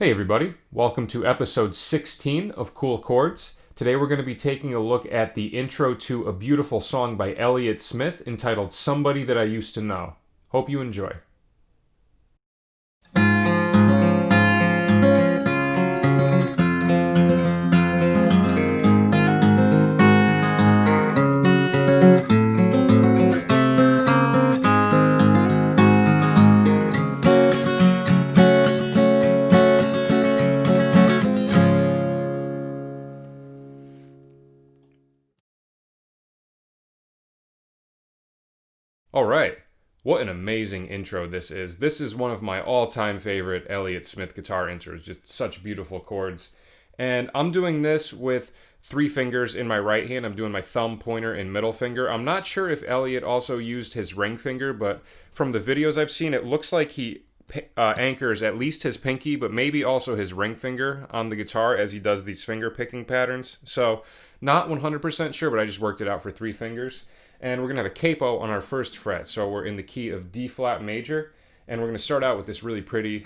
Hey everybody, welcome to episode 16 of Cool Chords. Today we're going to be taking a look at the intro to a beautiful song by Elliott Smith entitled Somebody That I Used to Know. Hope you enjoy. Alright, what an amazing intro this is. This is one of my all-time favorite Elliott Smith guitar intros, just such beautiful chords. And I'm doing this with 3 fingers in my right hand. I'm doing my thumb, pointer, and middle finger. I'm not sure if Elliott also used his ring finger, but from the videos I've seen, it looks like he anchors at least his pinky, but maybe also his ring finger on the guitar as he does these finger picking patterns. So, not 100% sure, but I just worked it out for 3 fingers. And we're going to have a capo on our first fret. So we're in the key of D flat major, and we're going to start out with this really pretty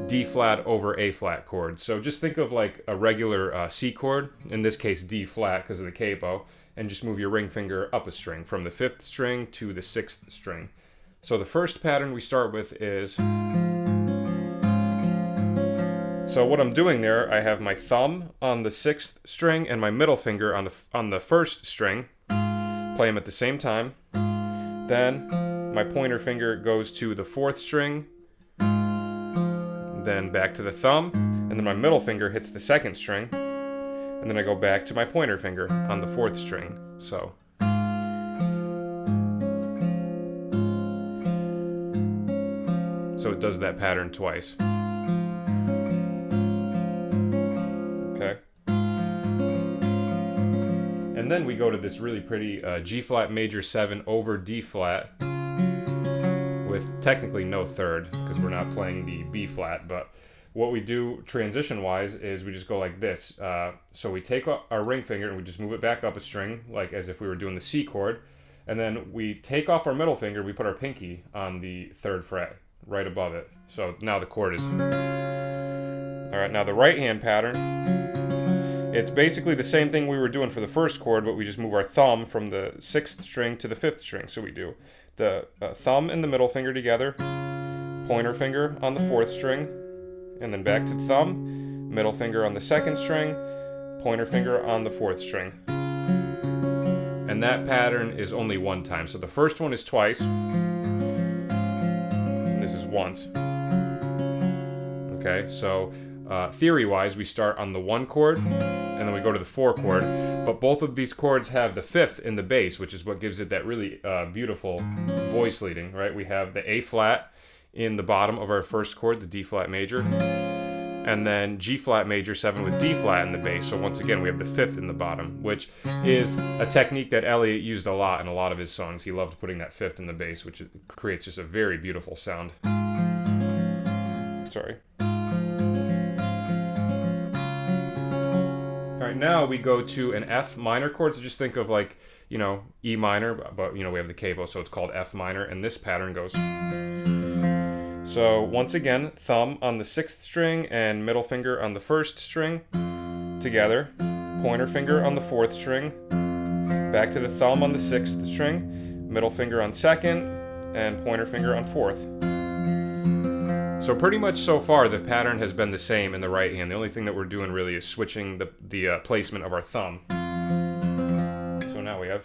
D flat over A flat chord. So just think of like a regular C chord, in this case D flat because of the capo, and just move your ring finger up a string from the 5th string to the 6th string. So the first pattern we start with is... So what I'm doing there, I have my thumb on the 6th string and my middle finger on the 1st string. Play them at the same time. Then my pointer finger goes to the 4th string, then back to the thumb, and then my middle finger hits the 2nd string, and then I go back to my pointer finger on the 4th string. So it does that pattern twice. Okay. And then we go to this really pretty G flat major 7 over D flat with technically no third because we're not playing the B flat, but what we do transition wise is we just go like this. So we take our ring finger and we just move it back up a string like as if we were doing the C chord, and then we take off our middle finger, we put our pinky on the 3rd fret right above it. So now the chord is... Alright, now the right hand pattern, it's basically the same thing we were doing for the first chord, but we just move our thumb from the 6th string to the 5th string. So we do the thumb and the middle finger together, pointer finger on the 4th string, and then back to the thumb, middle finger on the 2nd string, pointer finger on the 4th string. And that pattern is only one time. So the first one is twice, and this is once. Okay, so theory-wise, we start on the 1 chord, and then we go to the 4 chord, but both of these chords have the 5th in the bass, which is what gives it that really beautiful voice leading, right? We have the A flat in the bottom of our first chord, the D flat major, and then G flat major 7 with D flat in the bass. So once again, we have the 5th in the bottom, which is a technique that Elliott used a lot in a lot of his songs. He loved putting that 5th in the bass, which creates just a very beautiful sound. Sorry. Alright, now we go to an F minor chord, so just think of like, E minor, but we have the capo, so it's called F minor, and this pattern goes. So once again, thumb on the 6th string and middle finger on the 1st string together, pointer finger on the 4th string, back to the thumb on the 6th string, middle finger on 2nd, and pointer finger on 4th. So pretty much so far, the pattern has been the same in the right hand. The only thing that we're doing really is switching the placement of our thumb. So now we have...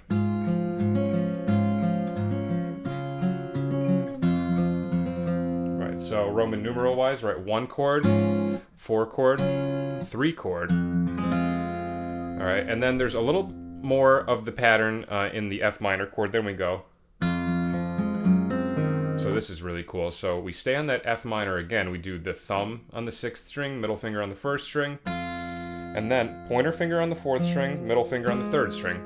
Right, so Roman numeral wise, right, 1 chord, 4 chord, 3 chord. Alright, and then there's a little more of the pattern in the F minor chord. Then we go... So this is really cool. So we stay on that F minor again. We do the thumb on the 6th string, middle finger on the 1st string, and then pointer finger on the 4th string, middle finger on the 3rd string.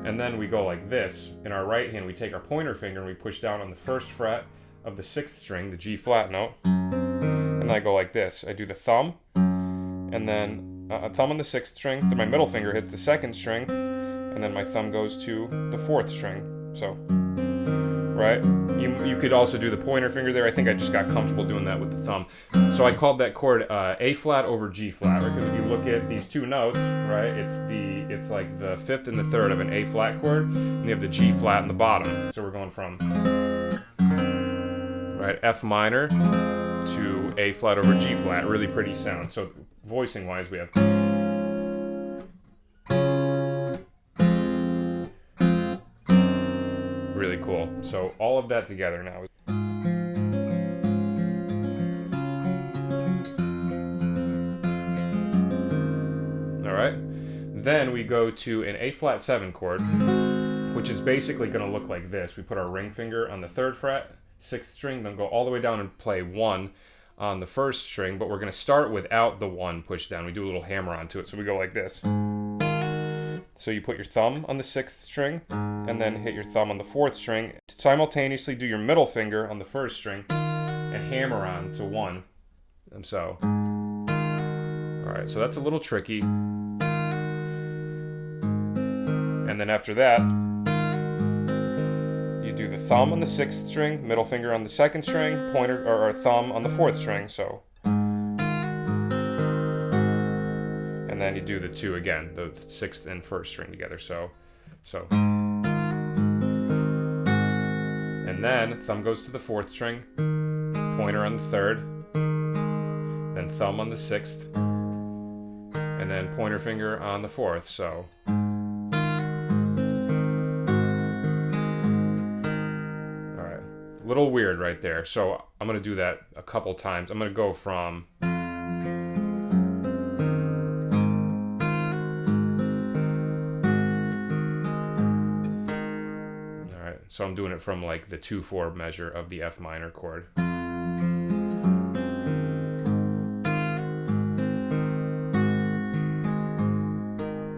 And then we go like this. In our right hand, we take our pointer finger and we push down on the 1st fret of the 6th string, the G flat note, and then I go like this. I do the thumb, and then a thumb on the 6th string, then my middle finger hits the 2nd string, and then my thumb goes to the 4th string. So... right? You could also do the pointer finger there. I think I just got comfortable doing that with the thumb. So I called that chord A flat over G flat, right? Because if you look at these two notes, right, it's like the fifth and the third of an A flat chord, and you have the G flat in the bottom. So we're going from right F minor to A flat over G flat. Really pretty sound. So voicing wise, we have. Really cool. So all of that together now. All right. Then we go to an A flat 7 chord, which is basically going to look like this. We put our ring finger on the 3rd fret, 6th string, then go all the way down and play 1 on the 1st string, but we're going to start without the 1 pushed down. We do a little hammer-on to it. So we go like this. So you put your thumb on the 6th string, and then hit your thumb on the 4th string. Simultaneously do your middle finger on the 1st string, and hammer on to 1. And so, all right, so that's a little tricky. And then after that, you do the thumb on the 6th string, middle finger on the 2nd string, pointer or thumb on the 4th string. So. And then you do the 2 again, the 6th and 1st string together. So. And then thumb goes to the 4th string, pointer on the 3rd, then thumb on the 6th, and then pointer finger on the 4th. So. All right, a little weird right there. So I'm gonna do that a couple times. I'm gonna go from. So I'm doing it from like the 2/4 measure of the F minor chord.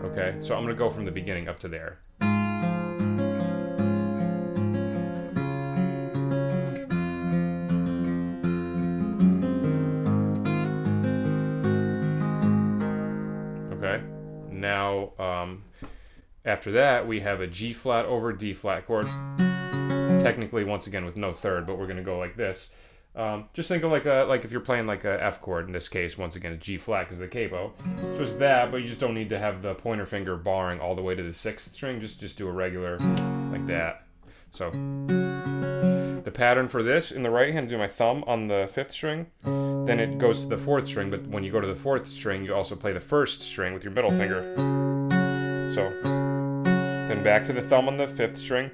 Okay, so I'm gonna go from the beginning up to there. Okay, now after that we have a G flat over D flat chord. Technically, once again, with no 3rd, but we're going to go like this. Just think of like if you're playing like a F chord, in this case, once again, a G flat because the capo. So it's that, but you just don't need to have the pointer finger barring all the way to the 6th string. Just do a regular like that. So the pattern for this, in the right hand, do my thumb on the 5th string. Then it goes to the 4th string, but when you go to the 4th string, you also play the 1st string with your middle finger. So then back to the thumb on the 5th string.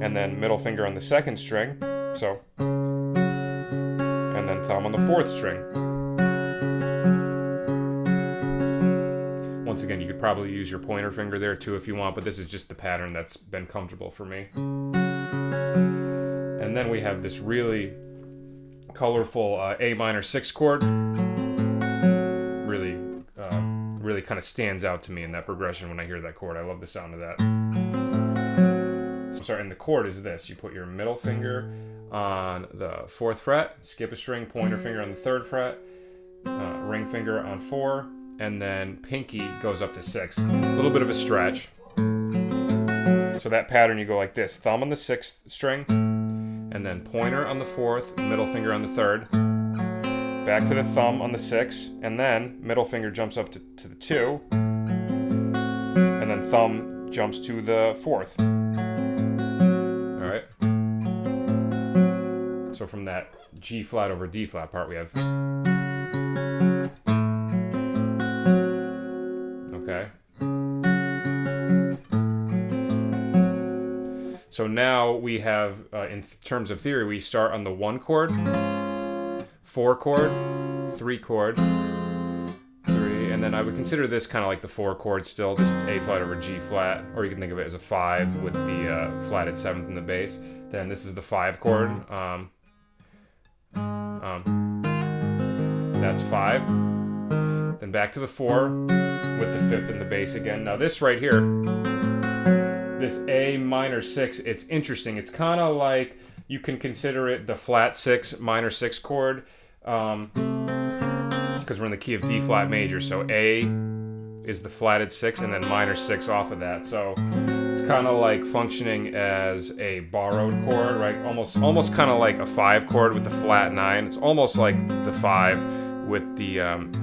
And then middle finger on the 2nd string, so, and then thumb on the 4th string. Once again, you could probably use your pointer finger there too if you want, but this is just the pattern that's been comfortable for me. And then we have this really colorful A minor 6 chord. Really kind of stands out to me in that progression when I hear that chord. I love the sound of that. Sorry, and the chord is this. You put your middle finger on the 4th fret, skip a string, pointer finger on the 3rd fret, ring finger on 4, and then pinky goes up to 6. A little bit of a stretch. So that pattern, you go like this. Thumb on the 6th string, and then pointer on the 4th, middle finger on the 3rd, back to the thumb on the 6th, and then middle finger jumps up to the 2, and then thumb jumps to the 4th. So from that G flat over D flat part, we have. Okay. So now we have, in terms of theory, we start on the 1 chord, 4 chord, 3 chord, 3, and then I would consider this kind of like the 4 chord still, just A flat over G flat, or you can think of it as a 5 with the flatted 7th in the bass. Then this is the 5 chord. That's 5. Then back to the 4 with the 5th in the bass again. Now this right here, this A minor 6, it's interesting. It's kind of like, you can consider it the flat 6 minor 6 chord, because we're in the key of D flat major. So A is the flatted 6 and then minor 6 off of that. So it's kind of like functioning as a borrowed chord, right? Almost kind of like a 5 chord with the flat 9. It's almost like the 5 with the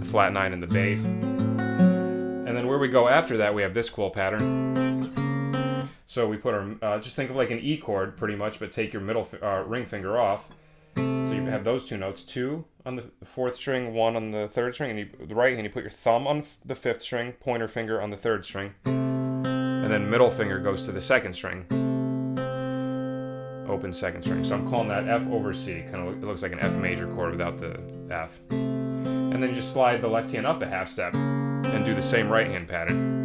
flat 9 in the bass. And then where we go after that, we have this cool pattern. So we put our, just think of like an E chord pretty much, but take your middle ring finger off. So you have those 2 notes, 2 on the 4th string, 1 on the 3rd string, and the right hand, you put your thumb on the 5th string, pointer finger on the 3rd string, and then middle finger goes to the 2nd string, open 2nd string. So I'm calling that F over C. Kind of, it looks like an F major chord without the F. And then you just slide the left hand up a half step and do the same right hand pattern.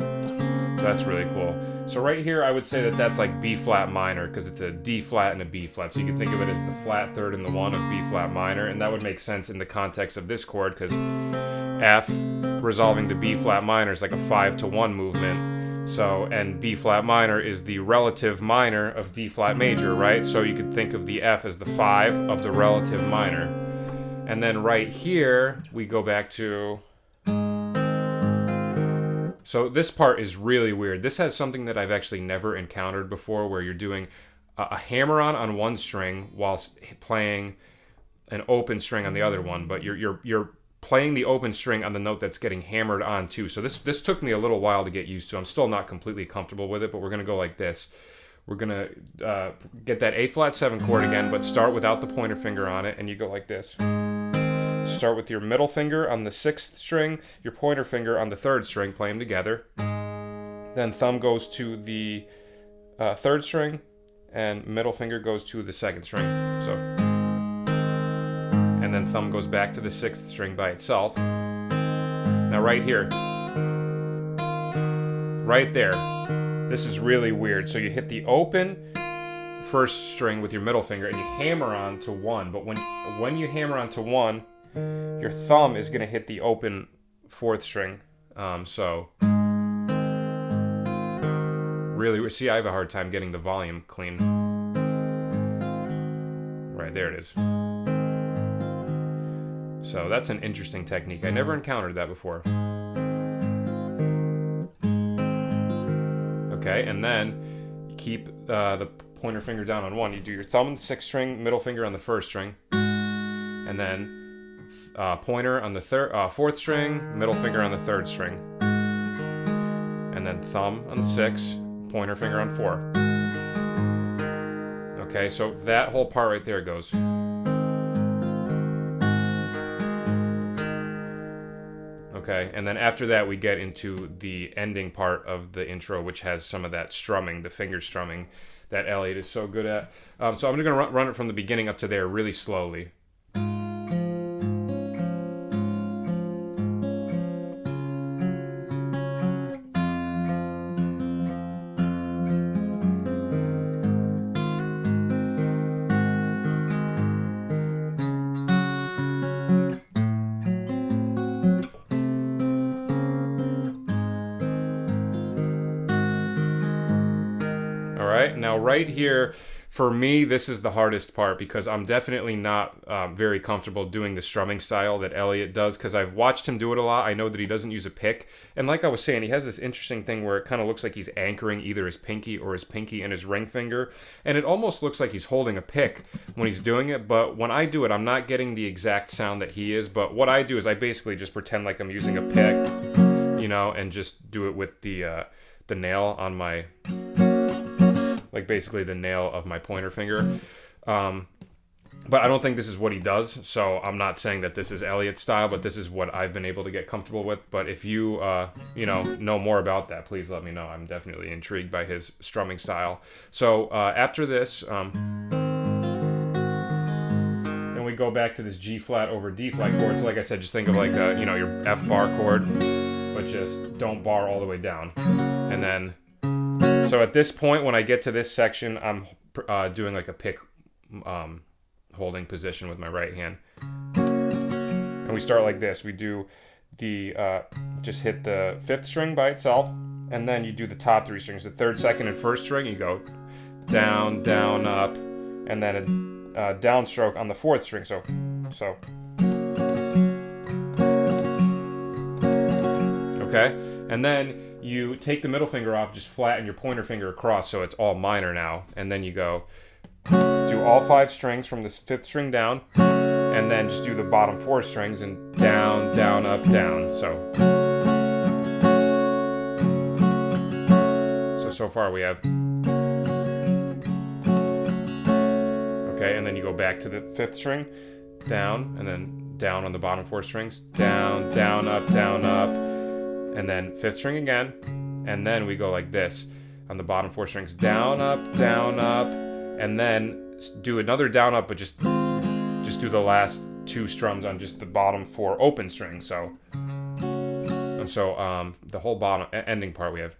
So that's really cool. So right here, I would say that that's like B flat minor, because it's a D flat and a B flat. So you can think of it as the flat 3rd and the 1 of B flat minor, and that would make sense in the context of this chord, because F resolving to B flat minor is like a 5-to-1 movement. So, and B flat minor is the relative minor of D flat major, right? So you could think of the F as the 5 of the relative minor. And then right here, we go back to... So this part is really weird. This has something that I've actually never encountered before, where you're doing a hammer-on on one string whilst playing an open string on the other one, but you're playing the open string on the note that's getting hammered on too. So this took me a little while to get used to. I'm still not completely comfortable with it, but we're gonna go like this. We're gonna get that A flat 7 chord again, but start without the pointer finger on it, and you go like this. Start with your middle finger on the 6th string, your pointer finger on the 3rd string, play them together. Then thumb goes to the 3rd string, and middle finger goes to the 2nd string. So, and then thumb goes back to the 6th string by itself. Now right here, right there, this is really weird. So you hit the open 1st string with your middle finger, and you hammer on to 1. But when you hammer on to 1, your thumb is going to hit the open 4th string. So, really, see, I have a hard time getting the volume clean. Right, there it is. So that's an interesting technique. I never encountered that before. Okay, and then you keep the pointer finger down on 1. You do your thumb on the 6th string, middle finger on the 1st string, and then pointer on the 4th string, middle finger on the 3rd string, and then thumb on the 6, pointer finger on 4. Okay, so that whole part right there goes. Okay, and then after that we get into the ending part of the intro, which has some of that strumming, the finger strumming that Elliott is so good at. So I'm going to run it from the beginning up to there really slowly. Now right here, for me, this is the hardest part, because I'm definitely not very comfortable doing the strumming style that Elliott does, because I've watched him do it a lot. I know that he doesn't use a pick, and like I was saying, he has this interesting thing where it kind of looks like he's anchoring either his pinky and his ring finger, and it almost looks like he's holding a pick when he's doing it. But when I do it, I'm not getting the exact sound that he is, but what I do is I basically just pretend like I'm using a pick, you know, and just do it with the nail on my... like basically the nail of my pointer finger. But I don't think this is what he does, so I'm not saying that this is Elliott's style, but this is what I've been able to get comfortable with. But if you, know more about that, please let me know. I'm definitely intrigued by his strumming style. So after this, then we go back to this G flat over D flat chord. So like I said, just think of like, your F bar chord, but just don't bar all the way down. And then, so at this point, when I get to this section, I'm doing like a pick holding position with my right hand. And we start like this. We do the, just hit the 5th string by itself, and then you do the top 3 strings, the 3rd, 2nd, and 1st string. You go down, down, up, and then a downstroke on the 4th string. So. Okay, and then you take the middle finger off, just flatten your pointer finger across so it's all minor now, and then you go do all 5 strings from this 5th string down, and then just do the bottom 4 strings and down, down, up, down. So far we have, okay, and then you go back to the 5th string, down, and then down on the bottom 4 strings, down, down, up, and then 5th string again, and then we go like this on the bottom 4 strings, down, up, and then do another down, up, but just do the last 2 strums on just the bottom 4 open strings. So the whole bottom ending part we have.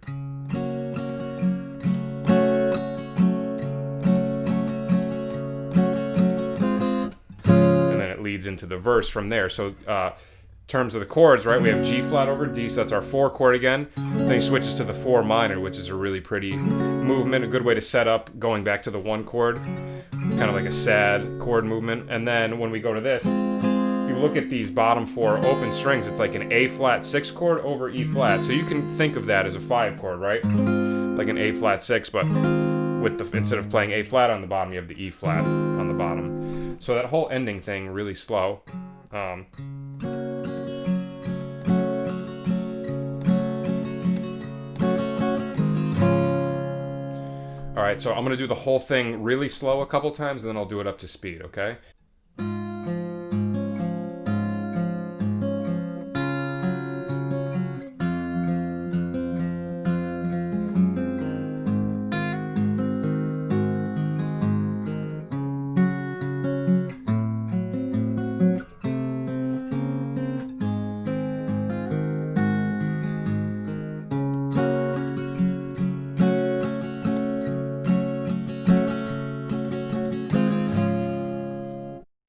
Leads into the verse from there. So terms of the chords, right, we have G flat over D, so that's our 4 chord again. Then he switches to the 4 minor, which is a really pretty movement, a good way to set up going back to the 1 chord, kind of like a sad chord movement. And then when we go to this, if you look at these bottom 4 open strings, it's like an A flat 6 chord over E flat. So you can think of that as a 5 chord, right? Like an A flat 6, but with the, instead of playing A flat on the bottom, you have the E flat on the bottom. So that whole ending thing, really slow. All right, so I'm gonna do the whole thing really slow a couple times, and then I'll do it up to speed, okay?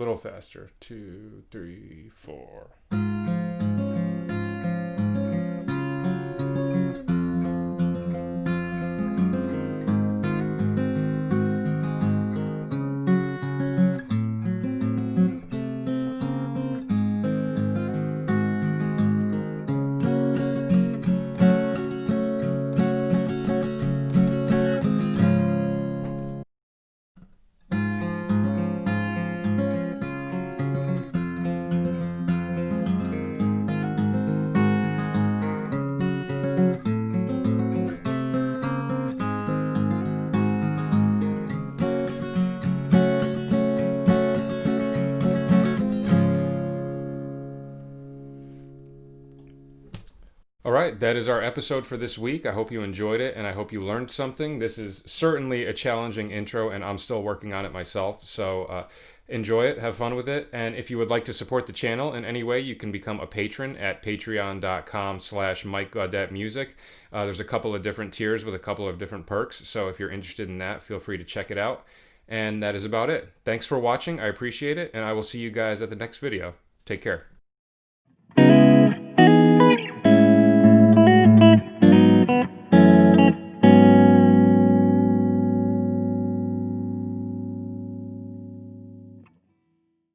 Little faster. 2, 3, 4. All right, that is our episode for this week. I hope you enjoyed it, and I hope you learned something. This is certainly a challenging intro, and I'm still working on it myself. So enjoy it, have fun with it, and if you would like to support the channel in any way, you can become a patron at patreon.com/MikeGaudetteMusic. There's a couple of different tiers with a couple of different perks, so if you're interested in that, feel free to check it out. And that is about it. Thanks for watching. I appreciate it, and I will see you guys at the next video. Take care.